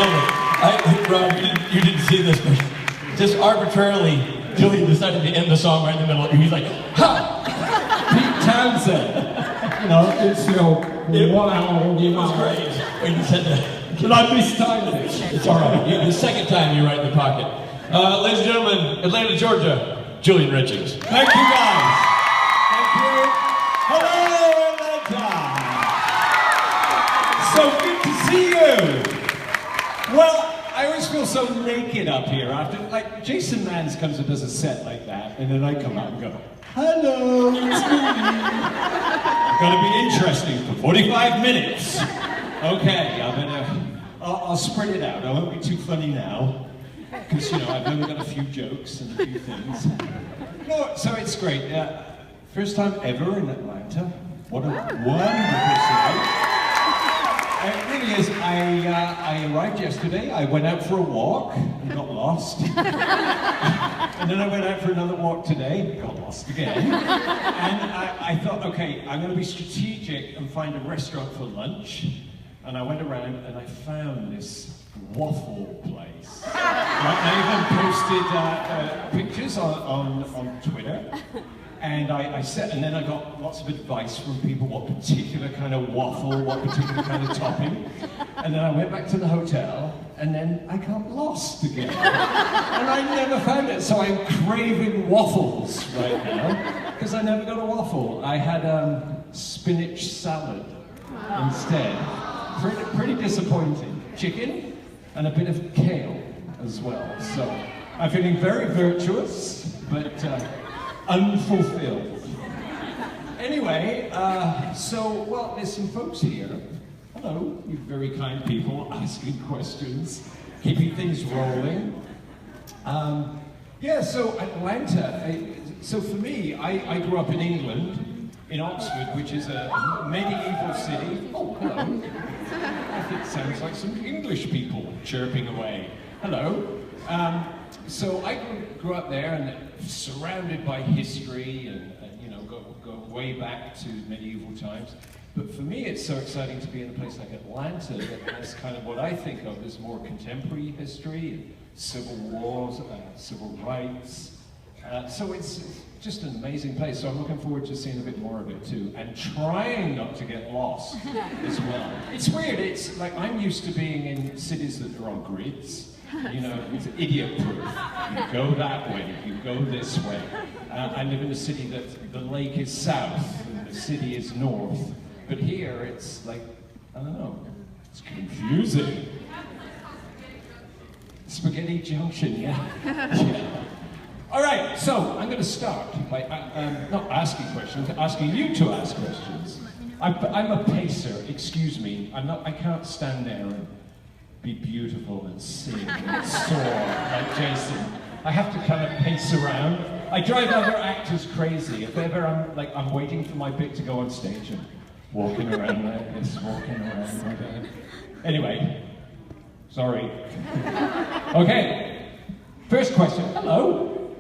hold it. Rob, you didn't see this, but just arbitrarily, Julian decided to end the song right in the middle. He's like, ha! Pete Townsend. You know, it's wow. It was great when you said that. But I mistimed it. It's all right. The second time you're right in the pocket. Ladies and gentlemen, Atlanta, Georgia, Julian Richings. Thank you, guys. Thank you. Hello, Atlanta. So good to see you. Well, I always feel so naked up here after, like, Jason Mans comes and does a set like that, and then I come out and go, hello, it's me. It's gonna be interesting for 45 minutes. Okay, I'll spread it out. I won't be too funny now, because, you know, I've only got a few jokes and a few things. No, so it's great. First time ever in Atlanta. What a wonderful city. It really is. I arrived yesterday. I went out for a walk and got lost. And then I went out for another walk today, got lost again. And I thought, okay, I'm going to be strategic and find a restaurant for lunch. And I went around and I found this waffle place. I even posted pictures on Twitter. And I said, and then I got lots of advice from people, what particular kind of waffle, what particular kind of topping. And then I went back to the hotel, and then I got lost again. And I never found it, so I'm craving waffles right now, because I never got a waffle. I had spinach salad instead. Pretty disappointing. Chicken, and a bit of kale as well. So I'm feeling very virtuous, but unfulfilled. Anyway, well, there's some folks here. Hello, you very kind people asking questions, keeping things rolling. So Atlanta. So for me, I grew up in England, in Oxford, which is a medieval city. Oh, hello. I think it sounds like some English people chirping away. Hello. So I grew up there and surrounded by history and you know, go way back to medieval times. But for me, it's so exciting to be in a place like Atlanta that has kind of what I think of as more contemporary history, civil wars, civil rights. So it's just an amazing place. So I'm looking forward to seeing a bit more of it too, and trying not to get lost as well. It's weird. It's like I'm used to being in cities that are on grids. You know, it's idiot-proof. You go that way, you go this way. I live in a city that the lake is south and the city is north. But here it's like, I don't know, it's confusing. Spaghetti Junction, yeah. Yeah. All right, so I'm going to start by not asking questions, asking you to ask questions. I'm a pacer, excuse me. I can't stand there and be beautiful and sing and soar like Jason. I have to kind of pace around. I drive other actors crazy. If ever I'm waiting for my bit to go on stage and walking around like this, walking around like that. Anyway, sorry. Okay, first question. Hello.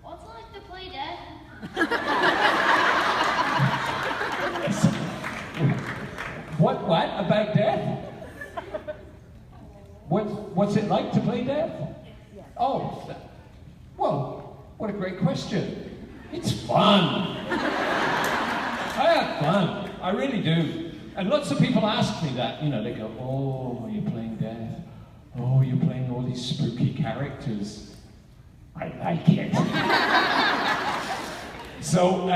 What's it like to play death? What about death? What's it like to play death? Oh, well, what a great question. It's fun. I have fun. I really do. And lots of people ask me that. You know, they go, oh, you're playing death. Oh, you're playing all these spooky characters. I like it. So,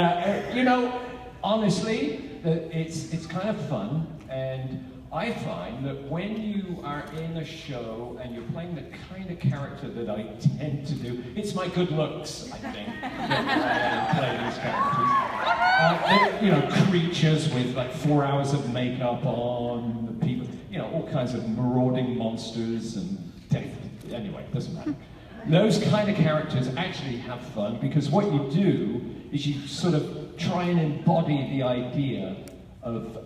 you know, honestly, it's kind of fun. And I find that when you are in a show and you're playing the kind of character that I tend to do, it's my good looks, I think, that play these characters. You know, creatures with like 4 hours of makeup on, people, you know, all kinds of marauding monsters and death. Anyway, doesn't matter. Those kind of characters actually have fun because what you do is you sort of try and embody the idea of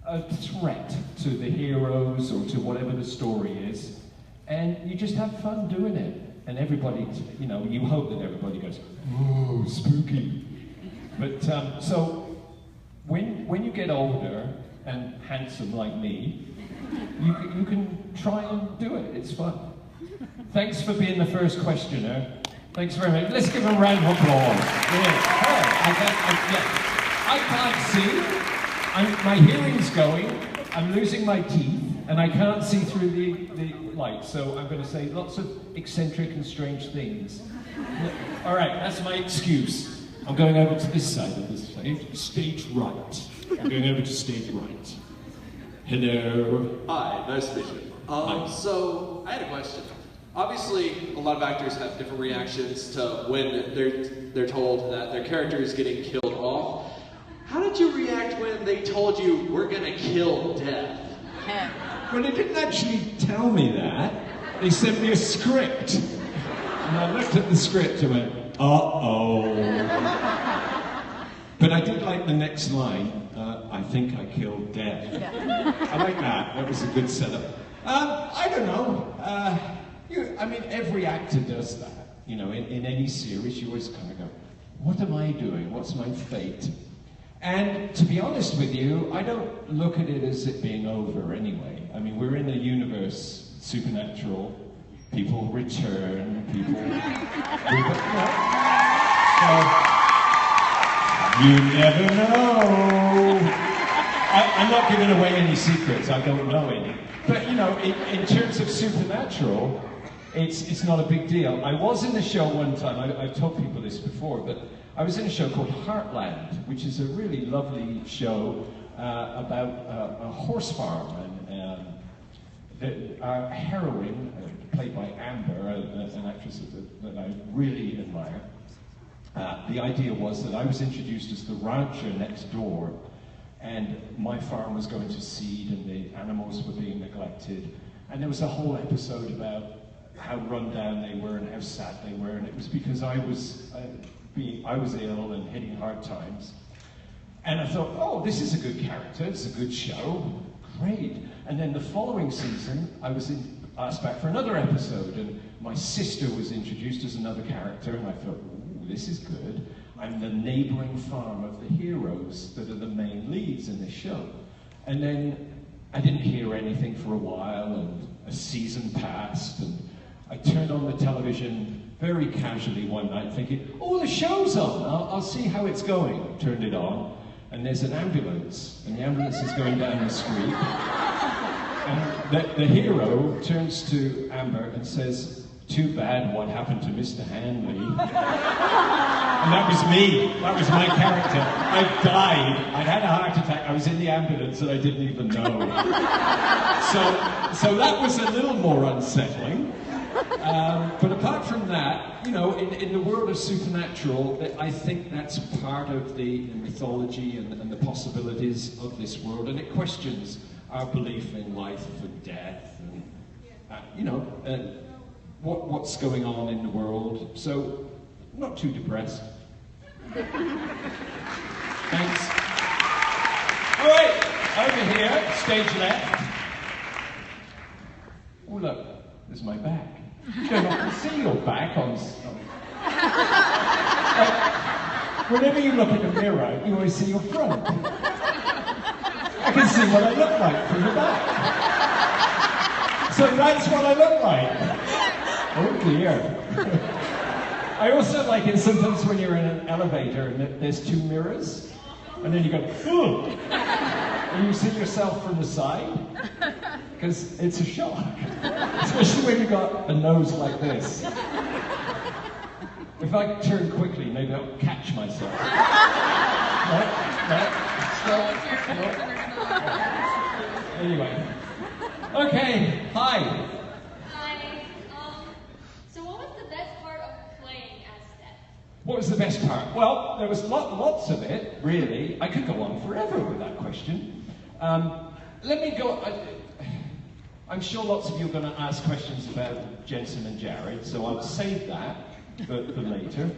a threat to the heroes or to whatever the story is, and you just have fun doing it. And everybody, you know, you hope that everybody goes, "Ooh, spooky." But so when you get older, and handsome like me, you can try and do it. It's fun. Thanks for being the first questioner. Thanks very much. Let's give a round of applause. Yeah. I can't see. My hearing's going. I'm losing my teeth, and I can't see through the light. So I'm going to say lots of eccentric and strange things. All right, that's my excuse. I'm going over to this side of the stage. Stage right. I'm going over to stage right. Hello. Hi, nice to meet you. So, I had a question. Obviously, a lot of actors have different reactions to when they're told that their character is getting killed off. How did you react when they told you, we're gonna kill Death? Well, they didn't actually tell me that. They sent me a script. And I looked at the script and went, uh-oh. But I did like the next line. I think I killed Death. I like that. That was a good setup. I don't know. I mean, every actor does that. You know, in any series, you always kind of go, what am I doing? What's my fate? And to be honest with you, I don't look at it as it being over anyway. I mean, we're in a universe, supernatural. People return, people... You never know. I'm not giving away any secrets. I don't know any. But you know, in terms of supernatural, it's not a big deal. I was in a show one time. I've told people this before, but I was in a show called Heartland, which is a really lovely show about a horse farm, and our heroine, played by Amber, an actress that I really admire. The idea was that I was introduced as the rancher next door, and my farm was going to seed and the animals were being neglected. And there was a whole episode about how run down they were and how sad they were, and it was because I was ill and hitting hard times. And I thought, oh, this is a good character, it's a good show, great. And then the following season, I was asked back for another episode, and my sister was introduced as another character, and I thought, ooh, this is good. I'm the neighboring farm of the heroes that are the main leads in this show. And then I didn't hear anything for a while, and a season passed, and I turned on the television very casually one night thinking, oh, the show's on, I'll see how it's going. Turned it on, and there's an ambulance, and the ambulance is going down the street. And the hero turns to Amber and says, too bad what happened to Mr. Hanley. And that was me. That was my character. I died. I'd had a heart attack. I was in the ambulance and I didn't even know. So that was a little more unsettling. But apart from that, you know, in the world of supernatural, I think that's part of the mythology and the possibilities of this world. And it questions our belief in life and death and, you know, what's going on in the world. So, not too depressed. Thanks. All right, over here, stage left. Oh look, there's my back. You don't often see your back on... Whenever you look in the mirror, you always see your front. I can see what I look like from the back. So that's what I look like. Oh dear. I also like it sometimes when you're in an elevator and there's two mirrors, and then you go, ugh, and you see yourself from the side, because it's a shock, especially when you got a nose like this. If I turn quickly, maybe I'll catch myself. No. Anyway. Okay, hi. What was the best part? Well, there was lots of it, really. I could go on forever with that question. Let me go... I'm sure lots of you are going to ask questions about Jensen and Jared, so I'll save that for later.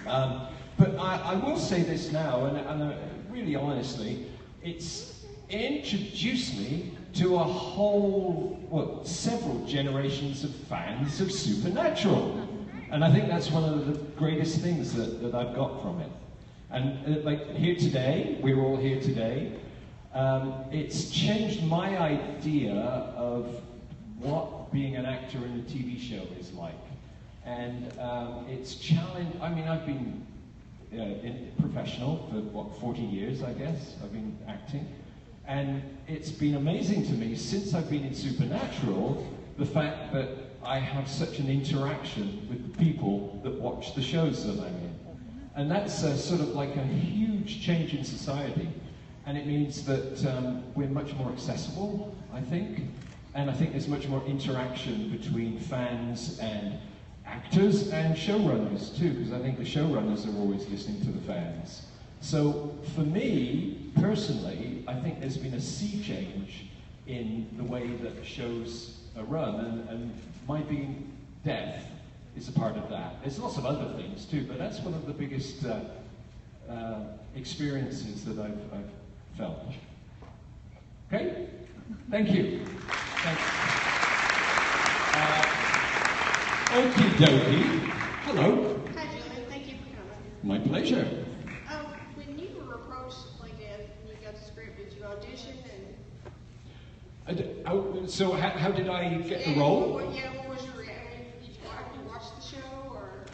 But I will say this now, and really honestly, it's introduced me to a whole, several generations of fans of Supernatural. And I think that's one of the greatest things that I've got from it. And like here today, we're all here today. It's changed my idea of what being an actor in a TV show is like. And it's challenged, I mean, I've been professional for, what, 40 years, I guess. I've been acting. And it's been amazing to me, since I've been in Supernatural, the fact that I have such an interaction with the people that watch the shows that I'm in. And that's sort of like a huge change in society. And it means that we're much more accessible, I think. And I think there's much more interaction between fans and actors and showrunners too, because I think the showrunners are always listening to the fans. So for me, personally, I think there's been a sea change in the way that shows are run, and my being deaf is a part of that. There's lots of other things too, but that's one of the biggest experiences that I've felt. Okay? Thank you. Thanks. Okie dokie. Hello. Hi, Julian. Thank you for coming. My pleasure. When you were approached like that and you got the script, did you audition So how did I get the role? What was your reaction? Did you watch the show or?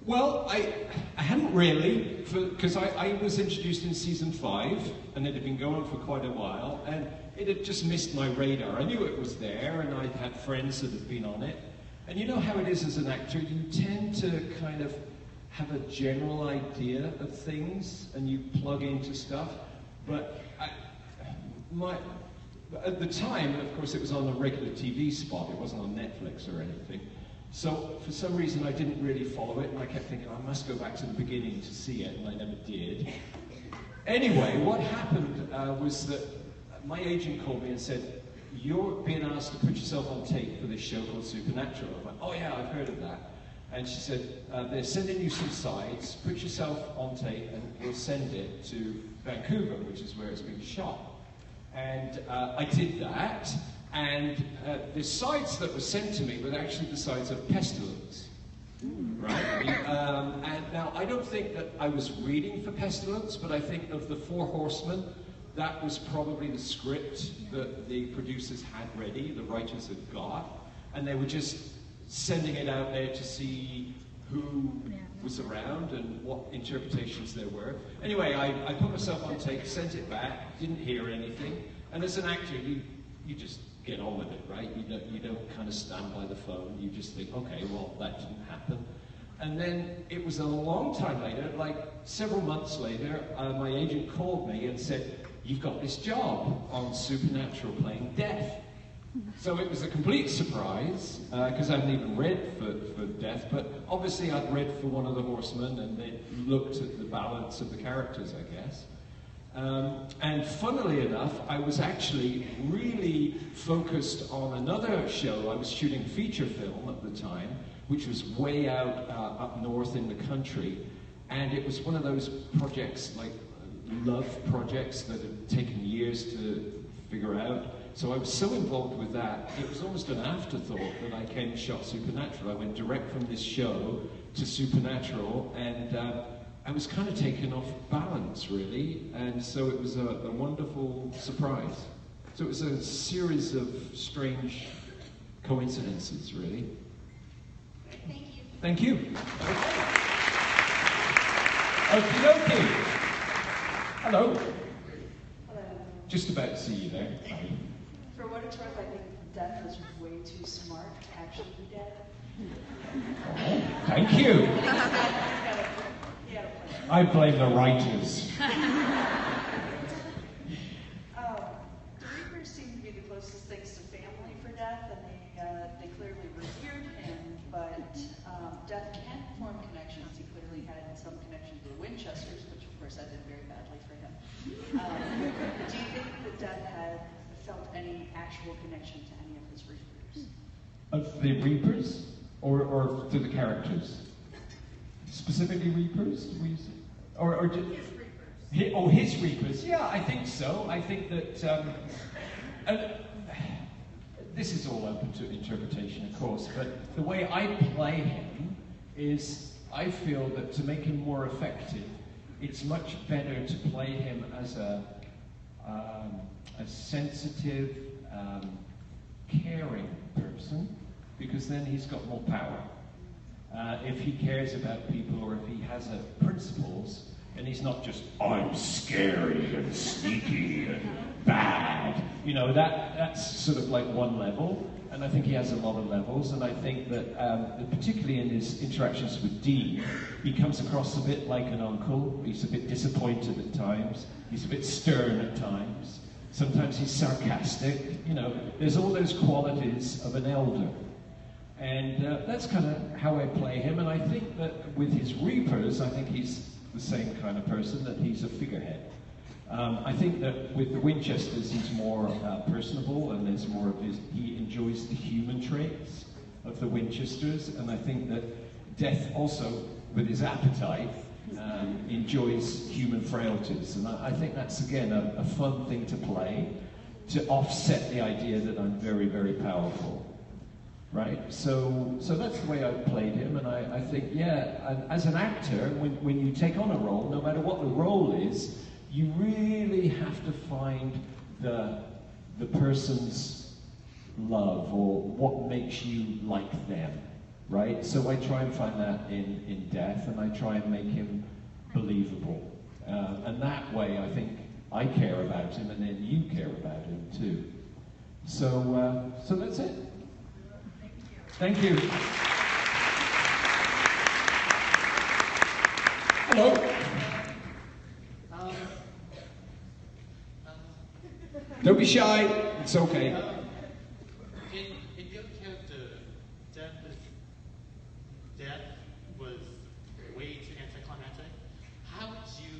Well, I hadn't really, because I was introduced in season 5, and it had been going for quite a while, and it had just missed my radar. I knew it was there, and I'd had friends that had been on it. And you know how it is as an actor, you tend to kind of have a general idea of things, and you plug into stuff. But at the time, of course, it was on a regular TV spot. It wasn't on Netflix or anything. So for some reason, I didn't really follow it, and I kept thinking, I must go back to the beginning to see it, and I never did. Anyway, what happened was that my agent called me and said, you're being asked to put yourself on tape for this show called Supernatural. I'm like, oh yeah, I've heard of that. And she said, they're sending you some sides, put yourself on tape, and we'll send it to Vancouver, which is where it's being shot. And I did that, and the sides that were sent to me were actually the sides of Pestilence. Right? And now, I don't think that I was reading for Pestilence, but I think of the 4 Horsemen, that was probably the script that the producers had ready, the writers had got, and they were just sending it out there to see who was around and what interpretations there were. Anyway, I put myself on tape, sent it back, didn't hear anything, and as an actor, you just get on with it, right? You don't kind of stand by the phone, you just think, okay, well, that didn't happen. And then it was a long time later, like several months later, my agent called me and said, you've got this job on Supernatural playing Death. So it was a complete surprise, because I hadn't even read for Death, but obviously I'd read for one of the Horsemen, and they looked at the balance of the characters, I guess. And funnily enough, I was actually really focused on another show. I was shooting feature film at the time, which was way out up north in the country, and it was one of those projects, like love projects, that had taken years to figure out. So I was so involved with that, it was almost an afterthought that I came and shot Supernatural. I went direct from this show to Supernatural, and I was kind of taken off balance, really, and so it was a wonderful surprise. So it was a series of strange coincidences, really. Thank you. Thank you. Okie dokie. Hello. Hello. Just about to see you there. Hi. For what it's worth, I think Death is way too smart to actually be dead. Oh, thank you. He had a plan. I blame the writers. The Reapers seem to be the closest things to family for Death, and they clearly revered him, but Death can't form connections. He clearly had some connection to the Winchesters, which of course ended very badly for him. Do you think that Death had felt any actual connection to any of his Reapers? Of the Reapers? Or to the characters? Specifically Reapers? Or His Reapers. His Reapers. Yeah, I think so. I think that... this is all open to interpretation, of course, but the way I play him is, I feel that to make him more effective, it's much better to play him as a a sensitive, caring person, because then he's got more power. If he cares about people, or if he has principles, and he's not just, I'm scary and sneaky and bad. You know, that's sort of like one level, and I think he has a lot of levels, and I think that particularly in his interactions with Dean, he comes across a bit like an uncle. He's a bit disappointed at times. He's a bit stern at times. Sometimes he's sarcastic. You know, there's all those qualities of an elder. And that's kind of how I play him, and I think that with his Reapers, I think he's the same kind of person, that he's a figurehead. I think that with the Winchesters, he's more personable, and there's more of he enjoys the human traits of the Winchesters, and I think that Death also, with his appetite, enjoys human frailties, and I think that's, again, a fun thing to play, to offset the idea that I'm very, very powerful. Right, so that's the way I played him, and I think, yeah, and as an actor, when you take on a role, no matter what the role is, you really have to find the person's love, or what makes you like them, right? So I try and find that in Death, and I try and make him believable, and that way I think I care about him, and then you care about him too. So that's it. Thank you. Hello. Don't be shy. It's okay. In your character, Death was way too anticlimactic. How would you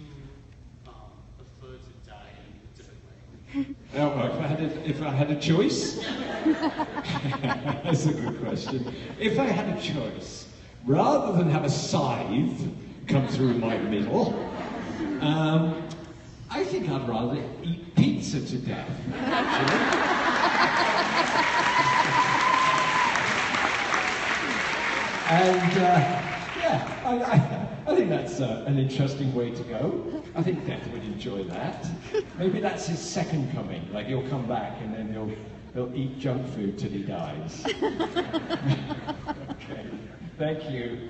prefer to die in a different way? Oh, if I had a choice? That's a good question. If I had a choice, rather than have a scythe come through my middle, I think I'd rather eat pizza to death, actually. And yeah, I think that's an interesting way to go. I think Death would enjoy that. Maybe that's his second coming. Like, he'll come back and then he'll eat junk food till he dies. Okay, thank you.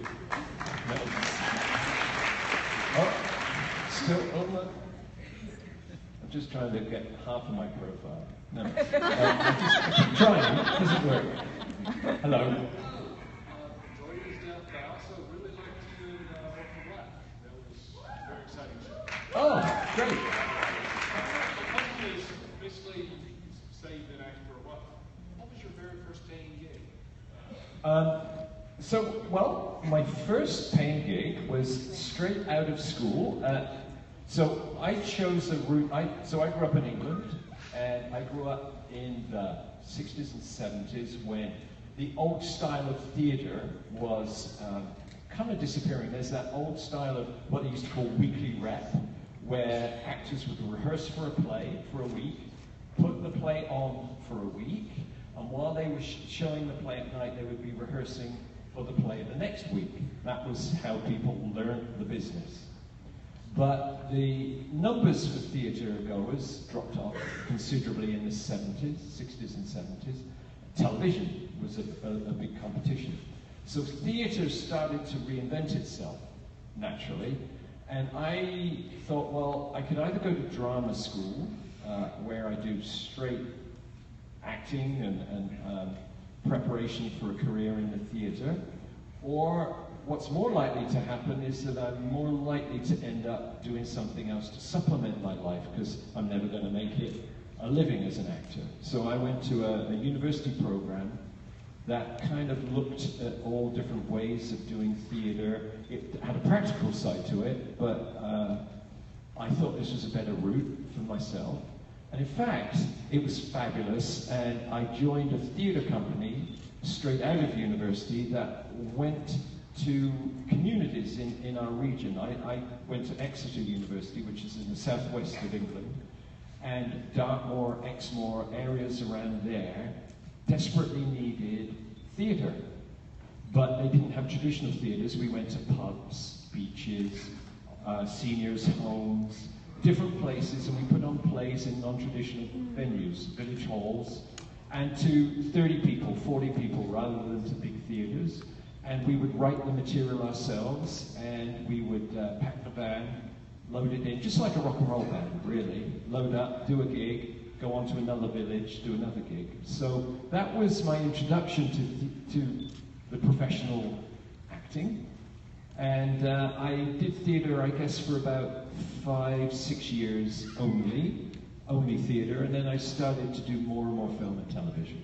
Oh, still on the... I'm just trying to get half of my profile. No, I keep trying. It doesn't work. Hello. Oh, great. The question is, basically, say you've been acting for a while. What was your very first paying gig? Well, my first paying gig was straight out of school. So I chose a route. So I grew up in England, and I grew up in the 60s and 70s when the old style of theatre was kind of disappearing. There's that old style of what they used to call weekly rep, where actors would rehearse for a play for a week, put the play on for a week, and while they were showing the play at night, they would be rehearsing for the play the next week. That was how people learned the business. But the numbers for theatre goers dropped off considerably in the 70s, 60s and 70s. Television was a big competition. So theatre started to reinvent itself, naturally. And I thought, well, I could either go to drama school, where I do straight acting and preparation for a career in the theatre, or what's more likely to happen is that I'm more likely to end up doing something else to supplement my life, because I'm never going to make it a living as an actor. So I went to a university program that kind of looked at all different ways of doing theatre. It had a practical side to it, but I thought this was a better route for myself. And in fact, it was fabulous, and I joined a theatre company straight out of university that went to communities in our region. I went to Exeter University, which is in the southwest of England, and Dartmoor, Exmoor, areas around there desperately needed theatre, but they didn't have traditional theatres. We went to pubs, beaches, seniors' homes, different places, and we put on plays in non-traditional venues, village halls, and to 30 people, 40 people, rather than to big theatres. And we would write the material ourselves, and we would pack the van, load it in, just like a rock and roll band, really. Load up, do a gig, go on to another village, do another gig. So that was my introduction to the professional acting. And I did theatre, I guess, for about 5-6 years only theatre, and then I started to do more and more film and television.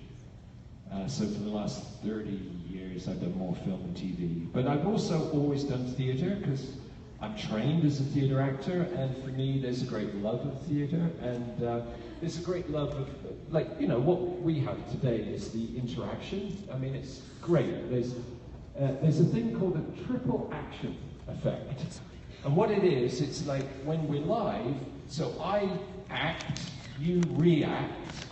So for the last 30 years, I've done more film and TV. But I've also always done theatre, because I'm trained as a theatre actor, and for me, there's a great love of theatre, and there's a great love of, like, you know, what we have today is the interaction. I mean, it's great. There's a thing called a triple action effect. And what it is, it's like when we're live, so I act, you react,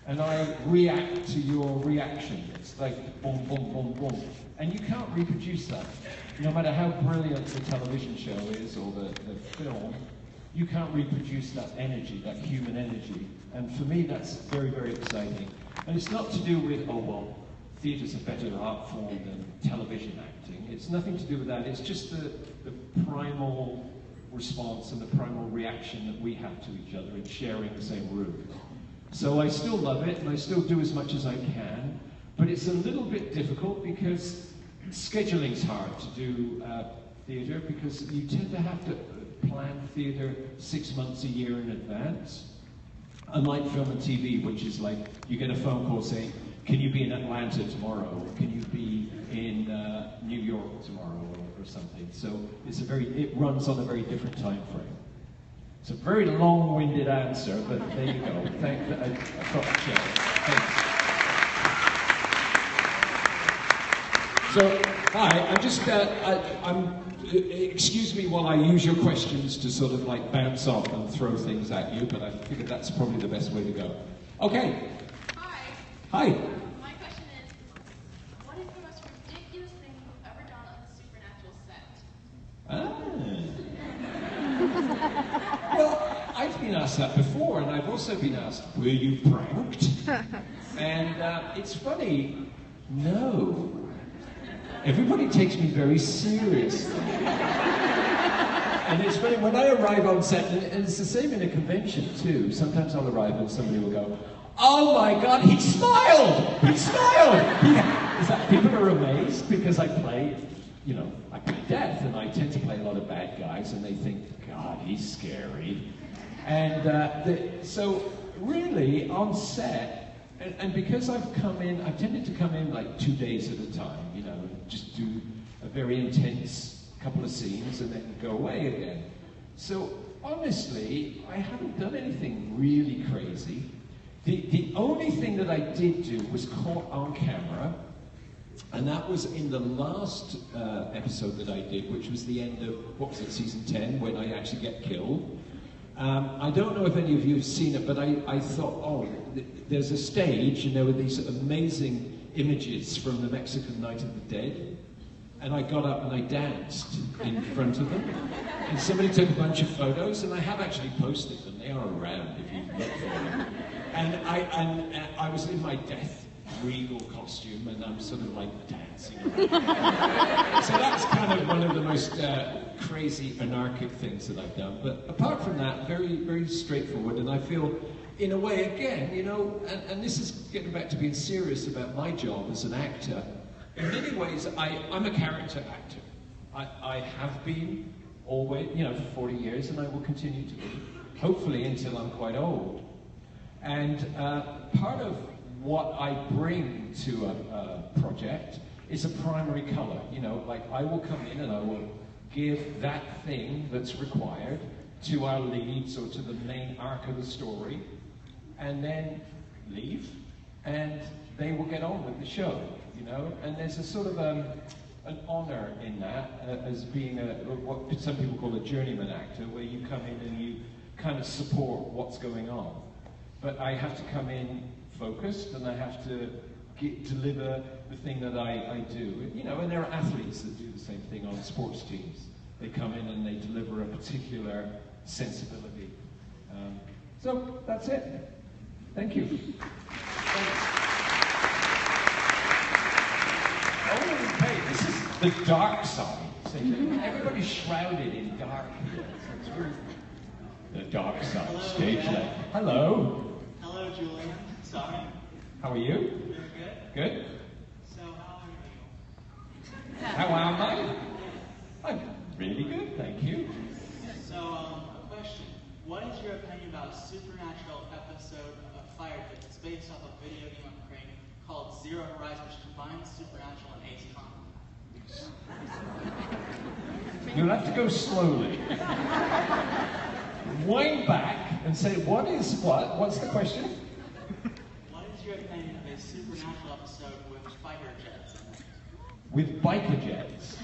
and I react to your reaction. It's like boom, boom, boom, boom. And you can't reproduce that. No matter how brilliant the television show is or the film, you can't reproduce that energy, that human energy. And for me, that's very, very exciting. And it's not to do with, oh, well, theatre's a better art form than television acting. It's nothing to do with that. It's just the primal response and the primal reaction that we have to each other in sharing the same room. So I still love it, and I still do as much as I can, but it's a little bit difficult because scheduling's hard to do theatre, because you tend to have to plan theatre 6 months a year in advance. Unlike film and TV, which is like, you get a phone call saying, can you be in Atlanta tomorrow? Or can you be in New York tomorrow, or something? So it runs on a very different time frame. It's a very long-winded answer, but there you go. I thought I'd share. So, hi, I'm just, excuse me while I use your questions to sort of like bounce off and throw things at you, but I figured that's probably the best way to go. Okay. Hi. Hi. My question is, what is the most ridiculous thing you've ever done on the Supernatural set? Well, I've been asked that before, and I've also been asked, were you pranked? And it's funny, no. Everybody takes me very seriously. And it's funny, when I arrive on set, and it's the same in a convention too, sometimes I'll arrive and somebody will go, oh my God, he smiled! He smiled! People are amazed because I play death, and I tend to play a lot of bad guys, and they think, God, he's scary. And so really, on set, and because I've tended to come in like 2 days at a time, you know, and just do a very intense couple of scenes and then go away again. So honestly, I haven't done anything really crazy. The only thing that I did do was caught on camera, and that was in the last episode that I did, which was the end of, what was it, season 10, when I actually get killed. I don't know if any of you have seen it, but I thought, oh, there's a stage, and there were these amazing images from the Mexican Night of the Dead, and I got up and I danced in front of them, and somebody took a bunch of photos, and I have actually posted them. They are around if you look for them. And I was in my death regal costume, and I'm sort of like dancing around. So that's kind of one of the most crazy anarchic things that I've done. But apart from that, very, very straightforward. And I feel, in a way, again, you know, and this is getting back to being serious about my job as an actor. In many ways, I'm a character actor. I have been always, you know, for 40 years, and I will continue to be, hopefully until I'm quite old. And part of what I bring to a project is a primary color. You know, like I will come in and I will give that thing that's required to our leads or to the main arc of the story, and then leave, and they will get on with the show, you know? And there's a sort of an honor in that, as being what some people call a journeyman actor, where you come in and you kind of support what's going on. But I have to come in focused, and I have to deliver the thing that I do. You know, and there are athletes that do the same thing on sports teams. They come in and they deliver a particular sensibility. So that's it. Thank you. Oh, okay, this is the dark side. So everybody's shrouded in dark here. So it's really the dark side. Hello, Stage Dad. left. Hello. Hello, Julian. Sorry. How are you? Doing good? Good. So, how are you? How am I? I'm really good, thank you. So, a question. What is your opinion about a supernatural episode of Fire Pit? It's based off a video game on Crane called Zero Horizon, which combines supernatural and Ace Combat. You'll have to go slowly. Wind back and say, what is what? What's the question? What is your opinion of a supernatural episode with fighter jets in it? With biker jets.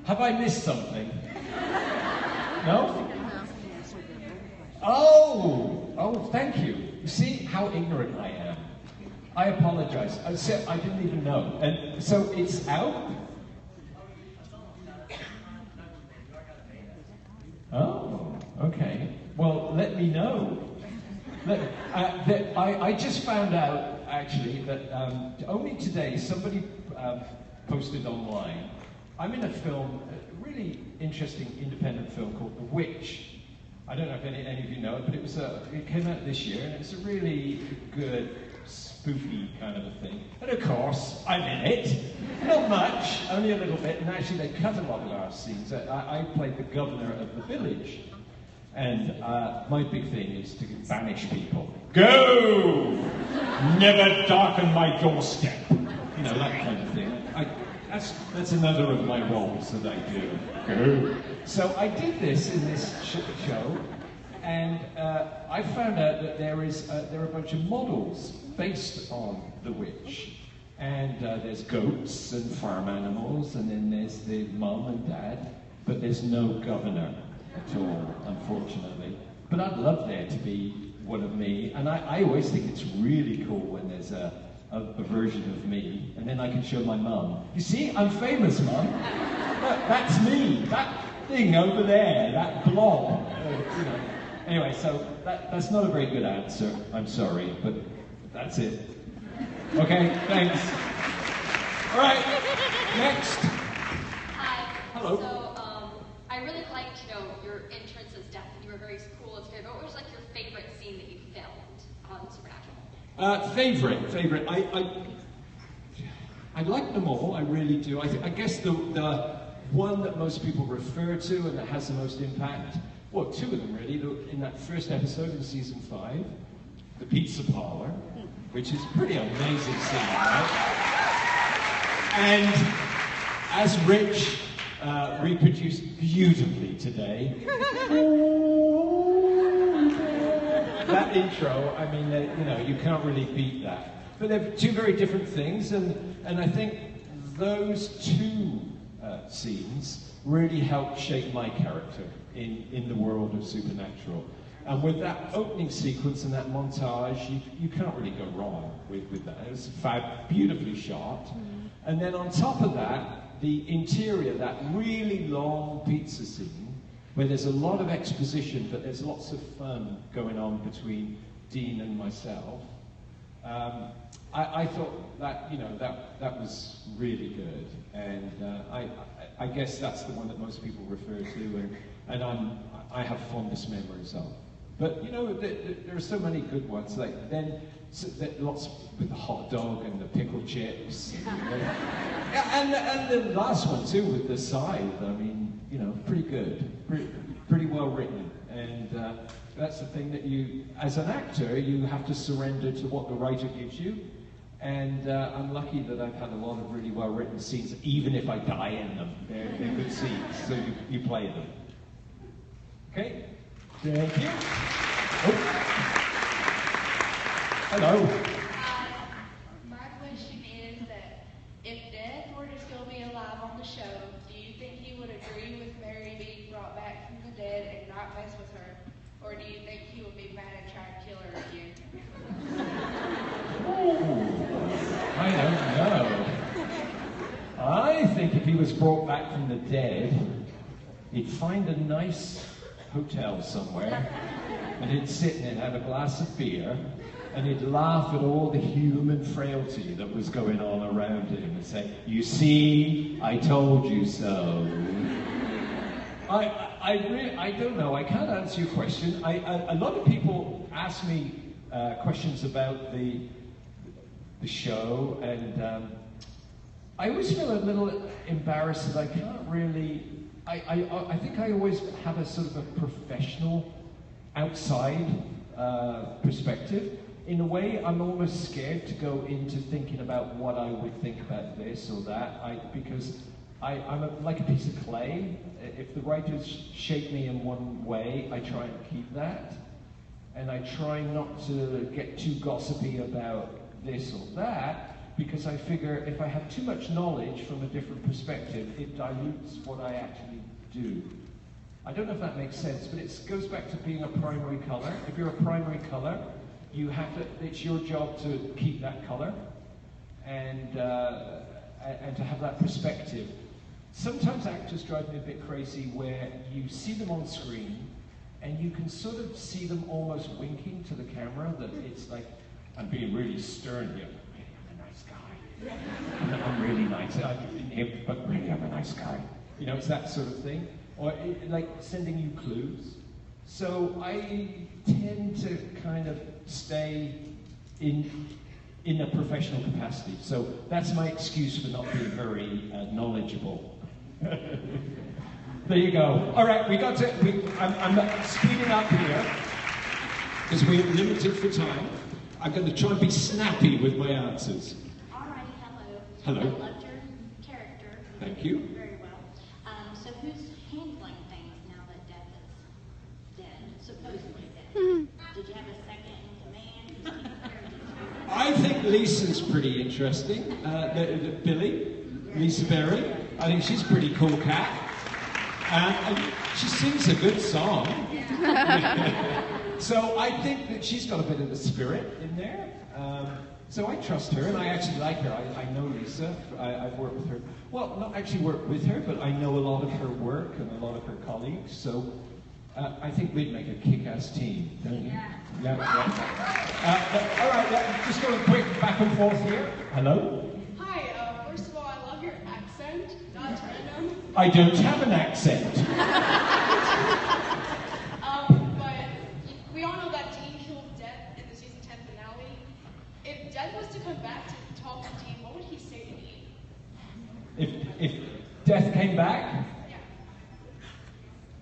Have I missed something? No? Oh, thank you. You see how ignorant I am. I apologize. I didn't even know. And so it's out? Oh, okay. Well, let me know. I just found out, actually, that only today somebody posted online. I'm in a film, a really interesting independent film called The Witch. I don't know if any of you know it, but it came out this year, and it's a really good, spooky kind of a thing. And of course, I'm in it. Not much, only a little bit, and actually they cut a lot of our scenes. I played the governor of the village, and my big thing is to banish people. Go! Never darken my doorstep. You know, that kind of thing. That's another of my roles that I do. Go. So I did this in this show, and I found out that there are a bunch of models based on The Witch. And there's goats and farm animals, and then there's the mum and dad, but there's no governor at all, unfortunately. But I'd love there to be one of me, and I always think it's really cool when there's a version of me, and then I can show my mum. You see, I'm famous, Mum. That's me. That thing over there, that blob. You know. Anyway, so that's not a very good answer. I'm sorry, but that's it. Okay, thanks. All right, next. Hi. Hello. So, I really liked, your entrance as Death, and you were very cool as good. What was like your favorite scene that you filmed on Supernatural? Favorite. I like them all. I really do. I guess the one that most people refer to and that has the most impact. Well, two of them really. In that first episode in season 5, the pizza parlor, which is a pretty amazing scene, right? And as Rich reproduced beautifully today, that intro, I mean, you can't really beat that. But they're two very different things, and I think those two scenes really helped shape my character in the world of Supernatural. And with that opening sequence and that montage, you can't really go wrong with that. It was beautifully shot. And then on top of that, the interior, that really long pizza scene, where there's a lot of exposition, but there's lots of fun going on between Dean and myself. I thought that, that was really good. And I guess that's the one that most people refer to, and I have fondest memories of. But there are so many good ones. Like then lots with the hot dog and the pickle chips, and the last one too with the scythe. I mean, pretty good, pretty well written. And that's the thing that you, as an actor, you have to surrender to what the writer gives you. And I'm lucky that I've had a lot of really well written scenes, even if I die in them. They're good scenes, so you play them. Okay. Thank you. Oh. Hello. My question is that if Death were to still be alive on the show, do you think he would agree with Mary being brought back from the dead and not mess with her? Or do you think he would be mad and try to kill her again? I don't know. I think if he was brought back from the dead, he'd find a nice hotel somewhere, and he'd sit and he'd have a glass of beer, and he'd laugh at all the human frailty that was going on around him and say, "You see, I told you so." I don't know. I can't answer your question. A lot of people ask me questions about the show, and I always feel a little embarrassed that I can't really. I think I always have a sort of a professional outside perspective. In a way, I'm almost scared to go into thinking about what I would think about this or that, because I'm like a piece of clay. If the writers shape me in one way, I try and keep that. And I try not to get too gossipy about this or that, because I figure if I have too much knowledge from a different perspective, it dilutes what I actually do. I don't know if that makes sense, but it goes back to being a primary color. If you're a primary color, you have to, it's your job to keep that color and to have that perspective. Sometimes actors drive me a bit crazy where you see them on screen and you can sort of see them almost winking to the camera, that it's like, I'm being really stern here. I'm a nice guy. I'm really nice. But really, I'm a nice guy. You know, it's that sort of thing. Or like sending you clues. So I tend to kind of stay in a professional capacity. So that's my excuse for not being very knowledgeable. There you go. All right, I'm speeding up here because we're limited for time. I'm going to try and be snappy with my answers. All right, hello. Hello. I loved your character. Thank you. Very well. So who's handling things now that Death is dead? Supposedly dead. Did you have a second in command? I think Lisa's pretty interesting. Billy, Lisa Berry. I think she's a pretty cool cat. And she sings a good song. So I think that she's got a bit of the spirit in there. So I trust her, and I actually like her. I know Lisa. I've worked with her. Well, not actually worked with her, but I know a lot of her work and a lot of her colleagues. So I think we'd make a kick-ass team, don't you? Yeah. All right, just going quick back and forth here. Hello? Hi, first of all, I love your accent. That's random. I don't have an accent. But we all know that Dean killed Death in the season 10 finale. If Death was to come back to talk to Dean, what would he say to Dean? If Death came back? Yeah.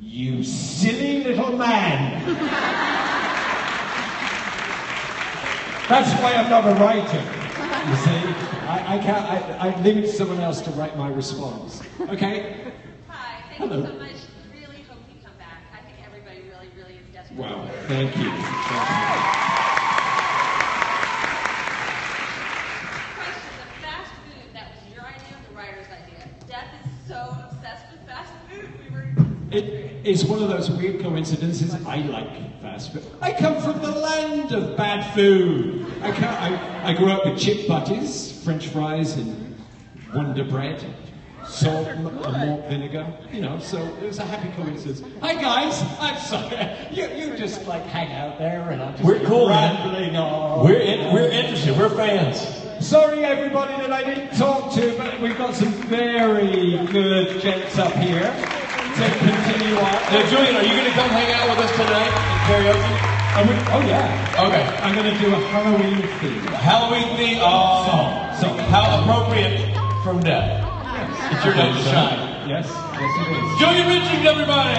You silly little man. That's why I'm not a writer. You see, I can't. I leave it to someone else to write my response. Okay. Hi. Thank Hello. you so much. Really hope you come back. I think everybody really, really is desperate. Wow. Thank you. Question: the fast food that was your idea or the writer's idea? Death is so obsessed with fast food. It is one of those weird coincidences. I like fast food. I come from the land of bad food. I grew up with chip butties, French fries, and Wonder Bread, salt and malt vinegar. You know, so it was a happy coincidence. Hi guys, I'm sorry. You just like hang out there, and I'm just We're cool, rambling man. on. We're interested. We're fans. Sorry everybody that I didn't talk to, but we've got some very good gents up here to continue on. Now, Julian, are you going to come hang out with us tonight in karaoke? Oh yeah. Okay. I'm going to do a Halloween theme. Halloween theme. So how appropriate from Death. It's your night to shine. Yes, it is. Julian Richings, everybody.